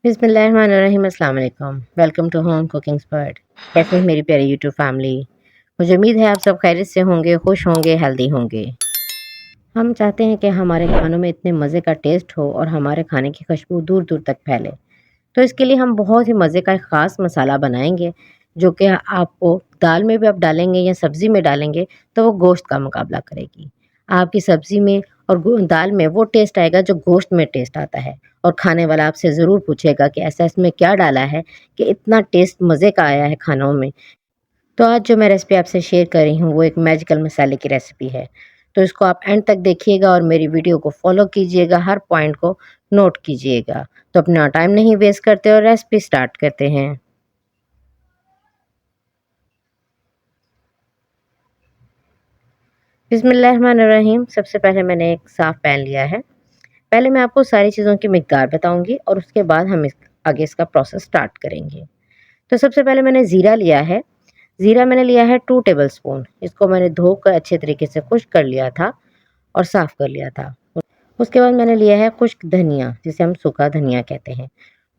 बिस्मिल्लाहिर्रहमानिर्रहीम, अस्सलाम वालेकुम। Welcome to home cooking expert. कैसे हैं मेरी प्यारी यूट्यूब फैमिली? मुझे उम्मीद है आप सब खैरियत से होंगे, खुश होंगे, हेल्दी होंगे। हम चाहते हैं कि हमारे खानों में इतने मज़े का टेस्ट हो और हमारे खाने की खुशबू दूर दूर तक फैले। तो इसके लिए हम बहुत ही मज़े का एक ख़ास मसाला बनाएंगे, जो कि आपको दाल में भी आप डालेंगे या सब्ज़ी में डालेंगे तो वो गोश्त का मुकाबला करेगी। आपकी सब्ज़ी में और दाल में वो टेस्ट आएगा जो गोश्त में टेस्ट आता है। और खाने वाला आपसे ज़रूर पूछेगा कि ऐसा इसमें क्या डाला है कि इतना टेस्ट मज़े का आया है खानों में। तो आज जो मैं रेसिपी आपसे शेयर कर रही हूँ वो एक मैजिकल मसाले की रेसिपी है। तो इसको आप एंड तक देखिएगा और मेरी वीडियो को फॉलो कीजिएगा, हर पॉइंट को नोट कीजिएगा। तो अपना टाइम नहीं वेस्ट करते और रेसिपी स्टार्ट करते हैं। बिस्मिल्लाहिर्रहमानिर्रहीम। सबसे पहले मैंने एक साफ़ पैन लिया है। पहले मैं आपको सारी चीज़ों की मिक़दार बताऊँगी और उसके बाद हम आगे इसका प्रोसेस स्टार्ट करेंगे। तो सबसे पहले मैंने ज़ीरा लिया है। ज़ीरा मैंने लिया है 2 टेबलस्पून। इसको मैंने धोकर अच्छे तरीके से खुश्क कर लिया था और साफ़ कर लिया था। उसके बाद मैंने लिया है खुश्क धनिया, जिसे हम सूखा धनिया कहते हैं।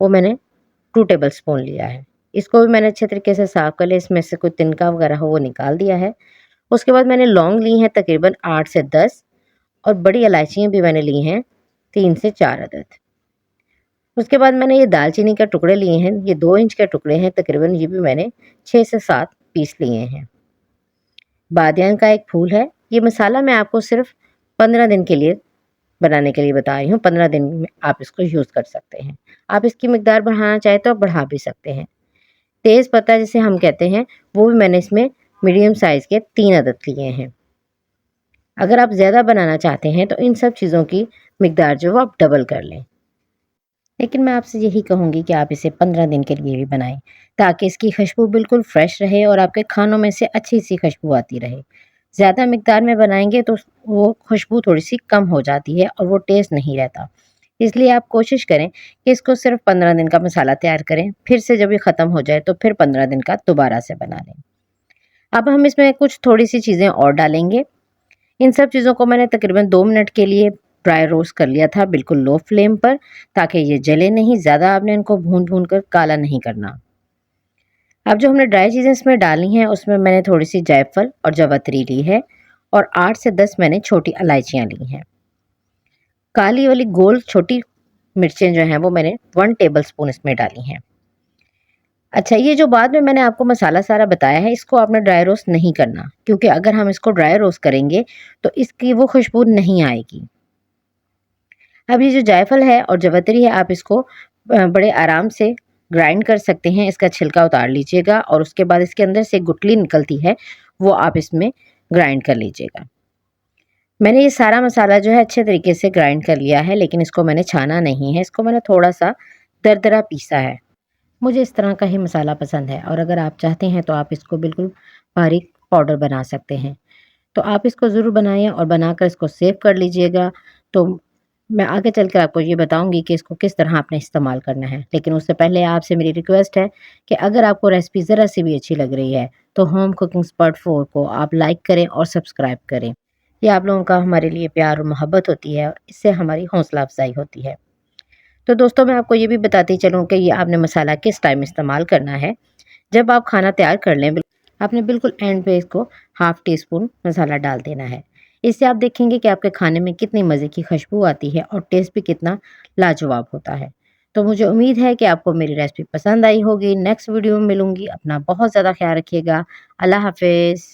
वो मैंने 2 टेबलस्पून लिया है। इसको भी मैंने अच्छे तरीके से साफ़ कर लिया, इसमें से कोई तिनका वगैरह हो वो निकाल दिया है। उसके बाद मैंने लौंग ली हैं तकरीबन 8 से 10 और बड़ी इलायचियाँ भी मैंने ली हैं 3 से 4 अदद। उसके बाद मैंने ये दालचीनी के टुकड़े लिए हैं, ये 2 इंच के टुकड़े हैं तकरीबन, ये भी मैंने 6 से 7 पीस लिए हैं। बादियान का एक फूल है। ये मसाला मैं आपको सिर्फ 15 दिन के लिए बनाने के लिए बता रही हूँ। 15 दिन में आप इसको यूज़ कर सकते हैं। आप इसकी मिकदार बढ़ाना चाहें तो आप बढ़ा भी सकते हैं। तेज़ पत्ता जिसे हम कहते हैं, वो भी मैंने इसमें मीडियम साइज़ के 3 अदद लिए हैं। अगर आप ज़्यादा बनाना चाहते हैं तो इन सब चीज़ों की मिकदार जो वो आप डबल कर लें। लेकिन मैं आपसे यही कहूँगी कि आप इसे 15 दिन के लिए भी बनाएँ, ताकि इसकी खुशबू बिल्कुल फ्रेश रहे और आपके खानों में से अच्छी-सी खुशबू आती रहे। ज़्यादा मिकदार में बनाएँगे तो वो खुशबू थोड़ी-सी कम हो जाती है और वो टेस्ट नहीं रहता। इसलिए आप कोशिश करें कि इसको सिर्फ 15 दिन का मसाला तैयार करें, फिर से जब ये ख़त्म हो जाए तो फिर 15 दिन का दोबारा से बना लें। अब हम इसमें कुछ थोड़ी-सी चीज़ें और डालेंगे। इन सब चीज़ों को मैंने तकरीबन 2 मिनट के लिए ड्राई रोस्ट कर लिया था, बिल्कुल लो फ्लेम पर, ताकि ये जले नहीं। ज़्यादा आपने इनको भून-भून कर काला नहीं करना। अब जो हमने ड्राई चीज़ें इसमें डाली हैं, उसमें मैंने थोड़ी-सी जायफल और जावित्री ली है और 8 से 10 मैंने छोटी इलायचियाँ ली हैं। काली वाली गोल छोटी मिर्चें जो हैं, वो मैंने 1 टेबलस्पून इसमें डाली हैं। अच्छा, ये जो बाद में मैंने आपको मसाला सारा बताया है, इसको आपने ड्राई रोस्ट नहीं करना, क्योंकि अगर हम इसको ड्राई रोस्ट करेंगे, तो इसकी वो खुशबू नहीं आएगी। अब ये जो जायफल है और जावित्री है, आप इसको बड़े आराम से ग्राइंड कर सकते हैं। इसका छिलका उतार लीजिएगा और उसके बाद इसके अंदर से गुठली निकलती है, वो आप इसमें ग्राइंड कर लीजिएगा। मैंने ये सारा मसाला जो है अच्छे तरीके से ग्राइंड कर लिया है, लेकिन इसको मैंने छाना नहीं है, इसको मैंने थोड़ा-सा दरदरा पीसा है। मुझे इस तरह का ही मसाला पसंद है और अगर आप चाहते हैं तो आप इसको बिल्कुल बारीक पाउडर बना सकते हैं। तो आप इसको ज़रूर बनाइए और बनाकर इसको सेव कर लीजिएगा। तो मैं आगे चलकर आपको ये बताऊँगी कि इसको किस तरह आपने इस्तेमाल करना है। लेकिन उससे पहले आपसे मेरी रिक्वेस्ट है कि अगर आपको रेसिपी ज़रा-सी भी अच्छी लग रही है, तो होम कुकिंग एक्सपर्ट 4 को आप लाइक करें और सब्सक्राइब करें। ये आप लोगों का हमारे लिए प्यार और मोहब्बत होती है और इससे हमारी हौसला अफ़ज़ाई होती है। तो दोस्तों, मैं आपको ये भी बताती चलूँ कि ये आपने मसाला किस टाइम इस्तेमाल करना है। जब आप खाना तैयार कर लें, आपने बिल्कुल एंड पे इसको हाफ़ टी स्पून मसाला डाल देना है। इससे आप देखेंगे कि आपके खाने में कितनी मज़े की खुशबू आती है और टेस्ट भी कितना लाजवाब होता है। तो मुझे उम्मीद है कि आपको मेरी रेसिपी पसंद आई होगी। नेक्स्ट वीडियो में मिलूँगी। अपना बहुत ज़्यादा ख़्याल रखिएगा। अल्लाह हाफ़िज़।